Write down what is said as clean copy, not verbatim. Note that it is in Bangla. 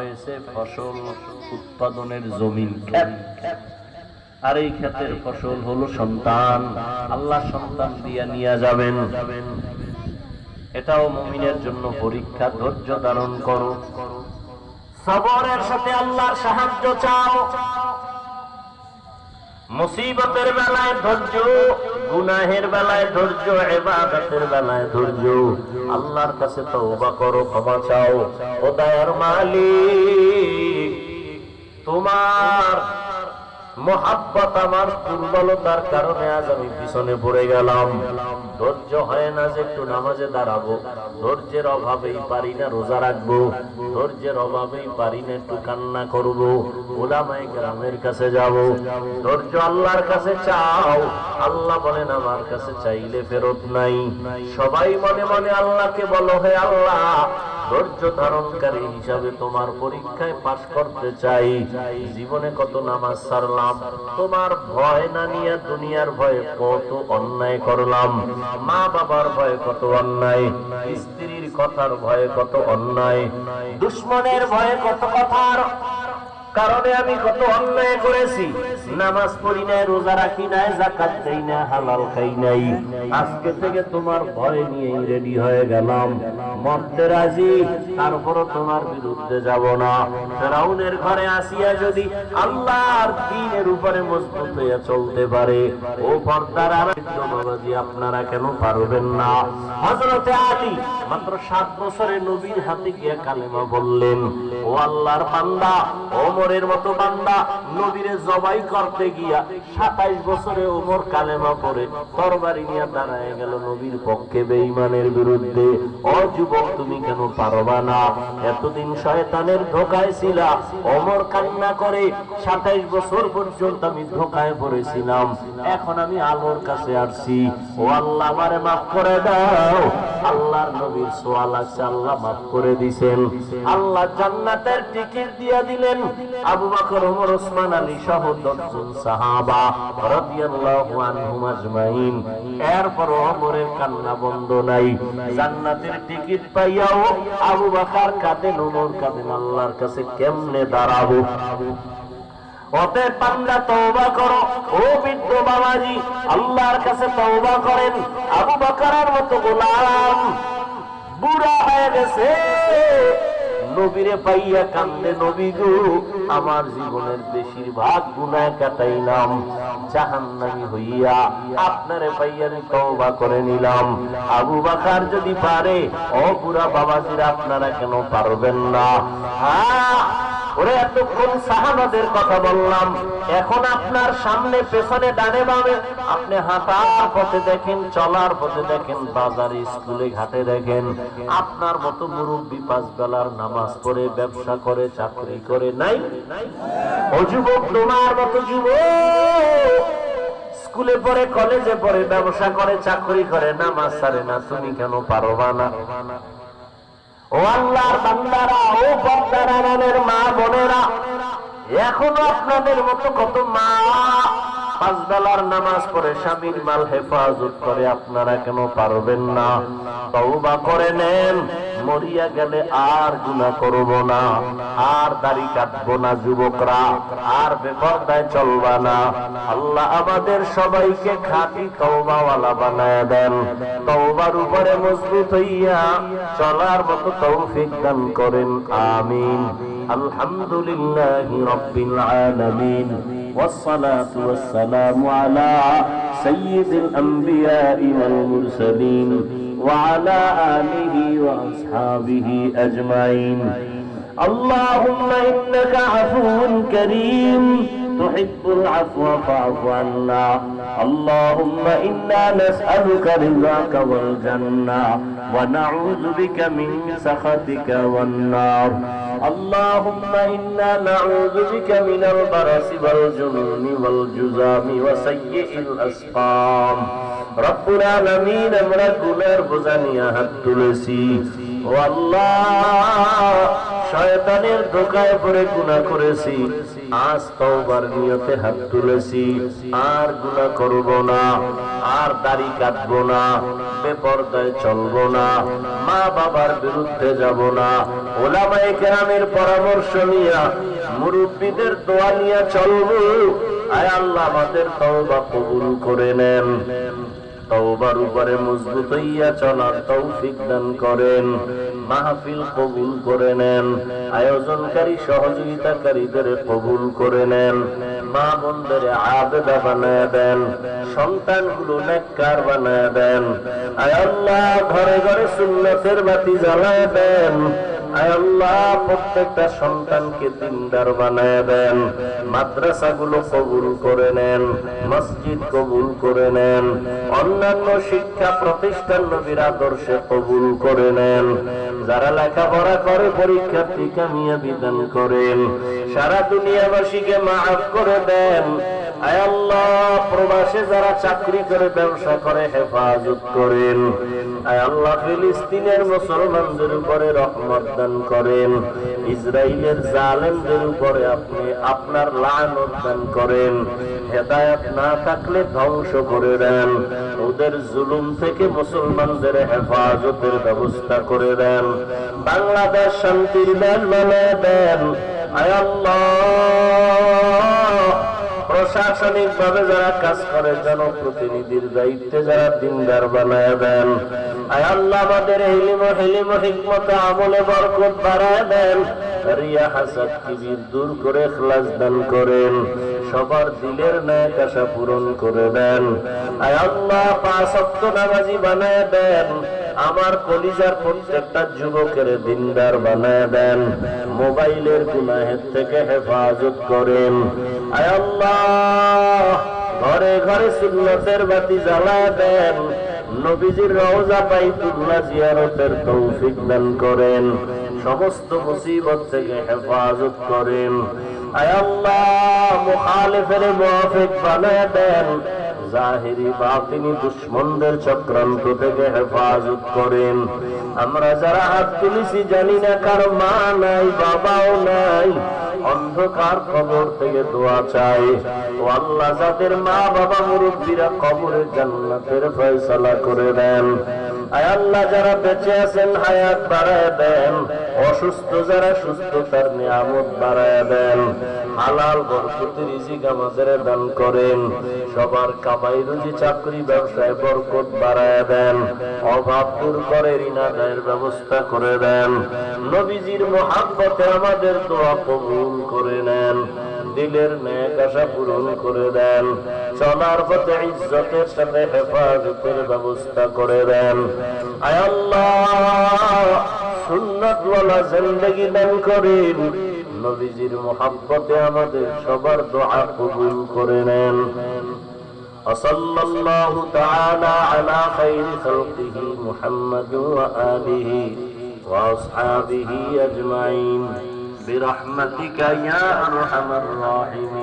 হয়েছে ফসল উৎপাদনের জমিন ক্ষেত, আর এই ক্ষেতের ফসল হলো সন্তান। আল্লাহ সন্তান দিয়া নিয়ে যাবেন। এটাও মুমিনের জন্য পরীক্ষা। ধৈর্য ধারণ করো, সবরের সাথে আল্লাহর সাহায্য চাও। মুসিবতের বেলায় ধৈর্য, গুনাহের বেলায় ধৈর্য, ইবাদতের বেলায় ধৈর্য। আল্লাহর কাছে তওবা করো, ক্ষমা চাও। ও দয়ার মালিক, তোমার মোহাব্বত আমার দুর্বলতার কারণে আজ আমি পিছনে পড়ে গেলাম। ধৈর্য হয় না যে একটু নামাজে দাঁড়াবো, ধৈর্যের অভাবেই পারি না রোজা রাখবো, ধৈর্যের অভাবেই পারি না একটু কান্না করবো, উলামায়ে কেরামের কাছে যাব। ধৈর্য আল্লাহর কাছে চাও। আল্লাহ বলেন আমার কাছে চাইলে ফেরত নাই। সবাই মনে মনে আল্লাহকে বলো, হে আল্লাহ, ধৈর্য ধারণকারী হিসাবে তোমার পরীক্ষায় পাশ করতে চাই। জীবনে কত নামাজ ছাড়লাম, তোমার ভয় না নিয়ে দুনিয়ার ভয়ে কত অন্যায় করলাম, মা বাবার ভয়ে কত অন্যায়, স্ত্রীর কথার ভয়ে কত অন্যায়, দুশ্মনের ভয়ে কত কথার কারণে আমি কত অন্যায় করেছি। নামাজ পড়ি নাই, রোজা রাখি নাই, যাকাত দেই না, হালাল খাই নাই। আজকে থেকে তোমার ভয় নিয়ে রেডি হয়ে গেলাম, মরতে রাজি, তারপরও তোমার বিরুদ্ধে যাব না। ফেরাউনের ঘরে আসিয়া যদি আল্লাহর দ্বীনের উপরে মজবুত হইয়া চলতে পারে, ও পর্দার আড়ালে বাবাজি আপনারা কেন পারবেন না? হযরতে আলী মাত্র 7 বছরে নবীর হাতে গিয়া কালেমা বললেন। ও আল্লাহর বান্দা, ওমরের মতো বান্দা নবীরে জবাই করতে গিয়া 27 বছরে ওমর কালেমা পড়ে তরবারি নিয়ে দাঁড়ায় গেল নবীর পক্ষে বেঈমানের বিরুদ্ধে। ও যুবক, তুমি কেন পারবা না? এতদিন শয়তানের ধোঁকায় ছিলা। ওমর কান্না করে 27 বছর পর্যন্ত আমি ধোঁকায় পড়েছিলাম, এখন আমি আলোর কাছে আসছি। ও আল্লাহ, আমারে মাফ করে দাও। আল্লাহর নবীর সোয়াল আছে, আল্লাহ মাফ করে দিবেন। আল্লাহ জান্নাতের টিকিট দিয়ে দিলেন। আবু বকর, ওমর, ওসমান, আলী সহ 10 জন সাহাবা রাদিয়াল্লাহু আনহুম আজমাইন। এরপর ওমরের কান্না বন্ধ নাই। জান্নাতের টিকিট পাইয়াও আবু বকর কাঁদেন, ওমর কাঁদেন, আল্লাহর কাছে কেমনে দাঁড়াবো? অতএব বান্দা তওবা করো। ও বৃদ্ধ বাবাজি, আল্লাহর কাছে তওবা করেন। আবু বকরের মতো গোলাম বুড়া হয়ে গেছে, নবীরে পাইয়া কান্দে, নবী গো, আমার জীবনের বেশিরভাগ গুনাহ কাটাইলাম, জাহান্নামী হইয়া আপনারে পাইয়া তওবা করে নিলাম। আবু বকর যদি পারে, ও বুড়া বাবাজিরা আপনারা কেন পারবেন না? ওরে এতক্ষণ সাহাবাদের কথা বললাম, এখন আপনার সামনে পেছনে ডানে বামে আপনি হাঁটার পথে দেখেন, চলার পথে দেখেন, বাজারে স্কুলে ঘাটে দেখেন, আপনার মতো মুরব্বী 5 বেলার নামাজ পড়ে, ব্যবসা করে, চাকরি করে নাই? ও যুবক, তোমার মতো যুবক স্কুলে পড়ে, কলেজে পড়ে, ব্যবসা করে, চাকরি করে, নামাজ ছাড়ে না, তুমি কেন পারবা না? ও আল্লাহর বান্দারা, ও পর্দার আড়ালের মা বোনেরা, এখনো আপনাদের মতো কত মা 5 বেলার নামাজ পড়ে, স্বামীর মাল হেফাজত করে, আপনারা কেন পারবেন না? তওবা করে নেন, মরিয়া গেলে আর গুনাহ করব না, আর দাড়ি কাটবো না যুবকরা, আর বেপরদায় চলবা না। আল্লাহ আমাদের সবাইকে খাঁটি তওবাওয়ালা বানায় দেন, তওবার উপরে মজবুত হইয়া চলার মতো তৌফিক দান করেন। আমিন। আলহামদুলিল্লাহি রাব্বিল আলামিন, والصلاة والسلام على سيد الأنبياء والمرسلين وعلى آله وأصحابه أجمعين. اللهم إنك عفو كريم تحب العفو فاعف عنا. اللهم إنا نسألك رضاك والجنة ونعوذ بك من سخطك والنار. اللهم إنا نعوذ بك من البرص والجنون والجذام وسيء الأسقام. رب العالمين, আমরা গুনার বোঝা নিয়ে হাত তুলেছি। ও আল্লাহ, শয়তানের ধোঁকায় পড়ে গুনাহ করেছি, আজ তওবার নিয়তে হাত তুলেছি, আর গুনাহ করব না, আর দাড়ি কাটবো না, বেপরদায় চলবো না, মা বাবার বিরুদ্ধে যাব না, ওলামায়ে কেরামের পরামর্শ নিয়ে, মুরব্বীদের দোয়া নিয়ে চলবো। আয় আল্লাহ আমাদের তওবা কবুল করে নেন, তওবার উপরে মজবুত হইয়া চলার তৌফিক দান করেন, মাহফিল কবুল করে নেন, আয়োজনকারী সহযোগিতাকারীদের কবুল করে নেন, মা বোনদের আবেদা বানায় দেন, সন্তানগুলো নেককার বানায় দেন। আয় আল্লাহ ঘরে ঘরে সুন্নতের বাতি জ্বালায় দেন। আয় আল্লাহ প্রত্যেকটা সন্তানকে দিনদার বানায় দেন, মাদ্রাসাগুলো কবুল করে নেন, মসজিদ কবুল করে নেন, অন্যান্য শিক্ষা প্রতিষ্ঠান নবীর আদর্শে কবুল করে নেন। যারা লেখাপড়া করে পরীক্ষার্থী কামিয়াবি দান করেন, সারা দুনিয়াবাসীকে মাফ করে দেন। আয় আল্লাহ প্রবাসে যারা চাকরি করে ব্যবসা করে হেফাজত করেন। আয় আল্লাহ ফিলিস্তিনের মুসলমানদের উপরে রহমত দান করেন, ইসরায়েলের জালেমদের উপরে আপনি আপনার লানত দান করেন, হেদায়েত না থাকলে ধ্বংস করে দেন, ওদের জুলুম থেকে মুসলমানদের হেফাজতের ব্যবস্থা করে দেন, বাংলাদেশ শান্তির দেন বানায় দেন। আয় আল্লাহ প্রশাসনিক ভাবে যারা কাজ করে, জনপ্রতিনিধির দায়িত্বে যারা দিনদার বানায় দেন। আয় আল্লাহ আমাদের ইলম ও হিকমত আমলে বরকত বাড়ায় দেন, রিয়া হাসাদ কিবির দূর করে ইখলাস দান করেন, সবার দিলের নেক আশা পূরণ করে দেন। আয় আল্লাহ পাঁচ ওয়াক্ত নামাজি বানায় দেন, আমার কলিজার প্রত্যেকটা যুবকের দিনদার বানায় দেন, মোবাইলের গুনাহের থেকে হেফাজত করেন। আয় আল্লাহ ঘরে ঘরে সুন্নতের বাতি জ্বালায় দেন, নবীজির রওজা বাইতুল্লাহ জিয়ারতের তৌফিক দান করেন, সমস্ত মুসিবত থেকে হেফাজত করেন। আয় আল্লাহ মুখালিফের মুওয়াফিক বানায় দেন, জাহিরি বাতিনি দুশমনদের চক্রান্ত থেকে হেফাজত করেন। আমরা যারা হাত তুলেছি জানি না কারো মা নাই, বাবাও নাই, অন্ধকার কবর থেকে দোয়া চাই। ও আল্লাহ যাদের মা বাবা মুরব্বীরা কবরে জান্নাতের ফয়সালা করে দেন। আয় আল্লাহ যারা বেঁচে আছেন হায়াত বাড়ায় দেন, অসুস্থ যারা সুস্থতার নিয়ামত বাড়ায় দেন, হালাল বরকতি রিজিক আমাদের দান করেন, সবার কামাই রুজি চাকরি ব্যবসায় বরকত বাড়ায় দেন, অভাব দূর করে ঋণ আদায়ের ব্যবস্থা করে দেন, নবীজির মুহাব্বতে আমাদের দোয়া কবুল করে নেন, দিলের নেক আশা পূরণ করে দেন, চলার পথে ইজ্জতের সাথে হেফাজতের ব্যবস্থা করে দেন। আয় আল্লাহ সুন্নাত ওয়ালা জিন্দেগি দান করেন, নবীজির মুহাব্বতে আমাদের সবার দোয়া কবুল করে নেন। وصلى الله تعالى على خير خلقه محمد وآله وأصحابه أجمعين برحمتك يا أرحم الراحمين.